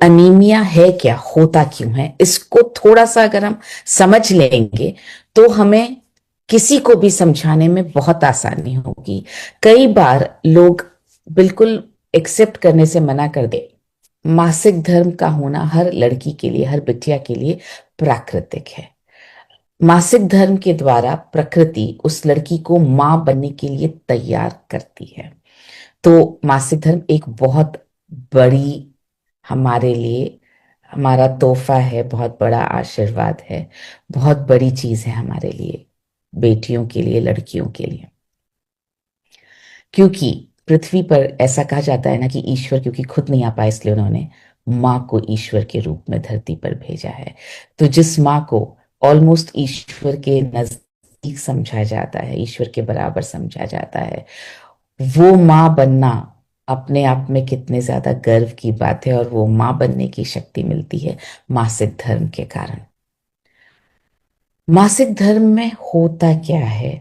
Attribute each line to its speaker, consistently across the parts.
Speaker 1: Anaemia है क्या, होता क्यों है, इसको थोड़ा सा अगर हम समझ लेंगे तो हमें किसी को भी समझाने में बहुत आसानी होगी। कई बार लोग बिल्कुल एक्सेप्ट करने से मना कर दे। मासिक धर्म का होना हर लड़की के लिए, हर बिटिया के लिए प्राकृतिक है। मासिक धर्म के द्वारा प्रकृति उस लड़की को मां बनने के लिए तैयार करती है। तो मासिक धर्म एक बहुत बड़ी हमारे लिए, हमारा तोहफा है, बहुत बड़ा आशीर्वाद है, बहुत बड़ी चीज है हमारे लिए, बेटियों के लिए, लड़कियों के लिए। क्योंकि पृथ्वी पर ऐसा कहा जाता है ना कि ईश्वर क्योंकि खुद नहीं आ पाए इसलिए उन्होंने माँ को ईश्वर के रूप में धरती पर भेजा है। तो जिस माँ को ऑलमोस्ट ईश्वर के नजदीक समझा जाता है, ईश्वर के बराबर समझा जाता है, वो माँ बनना अपने आप में कितने ज्यादा गर्व की बात है। और वो माँ बनने की शक्ति मिलती है मासिक धर्म के कारण। मासिक धर्म में होता क्या है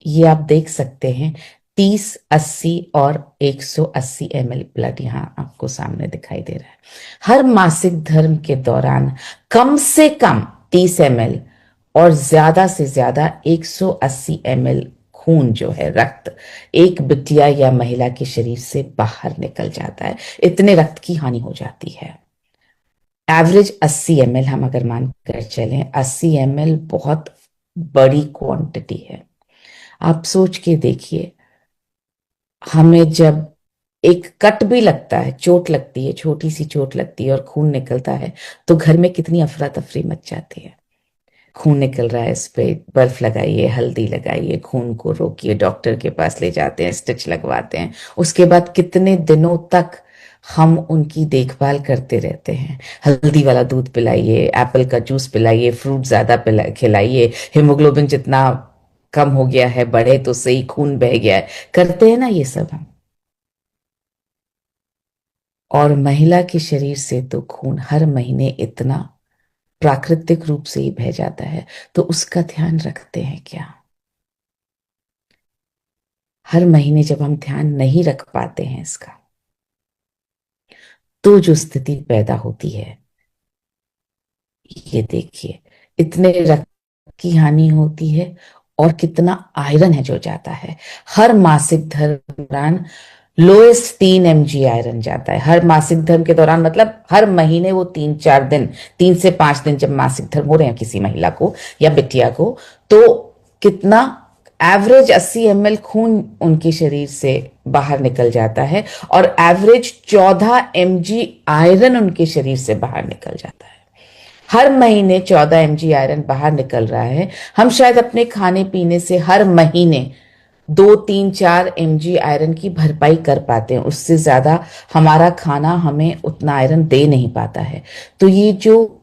Speaker 1: ये आप देख सकते हैं। 30, 80 और 180 ml ब्लड यहां आपको सामने दिखाई दे रहा है। हर मासिक धर्म के दौरान कम से कम 30 ml और ज्यादा से ज्यादा 180 ml खून जो है, रक्त, एक बिटिया या महिला के शरीर से बाहर निकल जाता है। इतने रक्त की हानि हो जाती है। एवरेज 80 ml हम अगर मानकर चलें, 80 ml बहुत बड़ी क्वांटिटी है। आप सोच के देखिए, हमें जब एक कट भी लगता है, चोट लगती है, छोटी सी चोट लगती है और खून निकलता है, तो घर में कितनी अफरा तफरी मच जाती है। खून निकल रहा है, इस पे बर्फ लगाइए, हल्दी लगाइए, खून को रोकिए, डॉक्टर के पास ले जाते हैं, स्टिच लगवाते हैं। उसके बाद कितने दिनों तक हम उनकी देखभाल करते रहते हैं। हल्दी वाला दूध पिलाइए, एप्पल का जूस पिलाइए, फ्रूट ज्यादा खिलाइए, हिमोग्लोबिन जितना कम हो गया है, बढ़े तो सही, खून बह गया है, करते हैं ना ये सब हम। और महिला के शरीर से तो खून हर महीने इतना प्राकृतिक रूप से ही बह जाता है, तो उसका ध्यान रखते हैं क्या? हर महीने जब हम ध्यान नहीं रख पाते हैं इसका, तो जो स्थिति पैदा होती है, ये देखिए, इतने रक्त की हानि होती है और कितना आयरन है जो जाता है। हर मासिक धर्म के दौरान लोएस्ट 3 mg आयरन जाता है हर मासिक धर्म के दौरान। मतलब हर महीने वो 3-4 दिन, 3 से 5 दिन जब मासिक धर्म हो रहे हैं किसी महिला को या बिटिया को, तो कितना एवरेज 80 ml खून उनके शरीर से बाहर निकल जाता है और एवरेज 14 mg आयरन उनके शरीर से बाहर निकल जाता है। हर महीने 14 mg आयरन बाहर निकल रहा है। हम शायद अपने खाने पीने से हर महीने 2, 3, 4 mg आयरन की भरपाई कर पाते हैं, उससे ज्यादा हमारा खाना हमें उतना आयरन दे नहीं पाता है। तो ये जो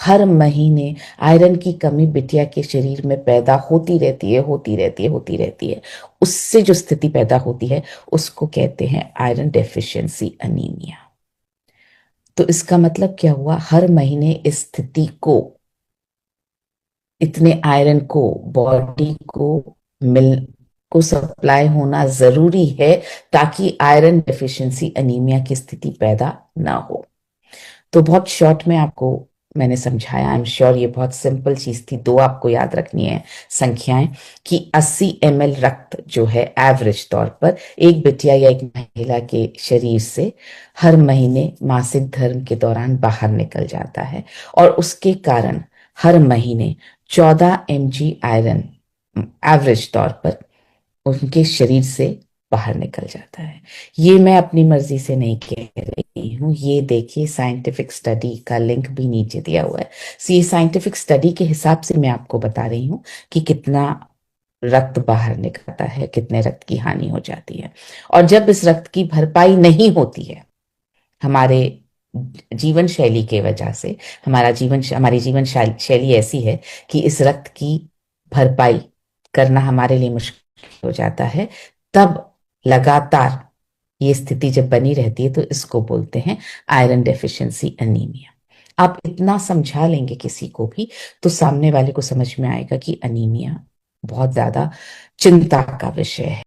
Speaker 1: हर महीने आयरन की कमी बिटिया के शरीर में पैदा होती रहती है, होती रहती है, होती रहती है, उससे जो स्थिति पैदा होती है उसको कहते हैं आयरन डेफिशिएंसी अनीमिया। तो इसका मतलब क्या हुआ? हर महीने इस स्थिति को, इतने आयरन को बॉडी को मिल को सप्लाई होना जरूरी है, ताकि आयरन डेफिशिएंसी अनीमिया की स्थिति पैदा ना हो। तो बहुत शॉर्ट में आपको मैंने समझाया। आई एम श्योर ये बहुत सिंपल चीज थी। दो आपको याद रखनी है संख्याएं, कि 80 ml रक्त जो है एवरेज तौर पर एक बिटिया या एक महिला के शरीर से हर महीने मासिक धर्म के दौरान बाहर निकल जाता है। और उसके कारण हर महीने 14 mg आयरन एवरेज तौर पर उनके शरीर से बाहर निकल जाता है। ये मैं अपनी मर्जी से नहीं कह रही हूँ, ये देखिए साइंटिफिक स्टडी का लिंक भी नीचे दिया हुआ है। ये साइंटिफिक स्टडी के हिसाब से मैं आपको बता रही हूँ कि कितना रक्त बाहर निकलता है, कितने रक्त की हानि हो जाती है। और जब इस रक्त की भरपाई नहीं होती है हमारे जीवन शैली के वजह से, हमारी जीवन शैली ऐसी है कि इस रक्त की भरपाई करना हमारे लिए मुश्किल हो जाता है, तब लगातार ये स्थिति जब बनी रहती है तो इसको बोलते हैं आयरन डेफिशिएंसी अनीमिया। आप इतना समझा लेंगे किसी को भी तो सामने वाले को समझ में आएगा कि अनीमिया बहुत ज्यादा चिंता का विषय है।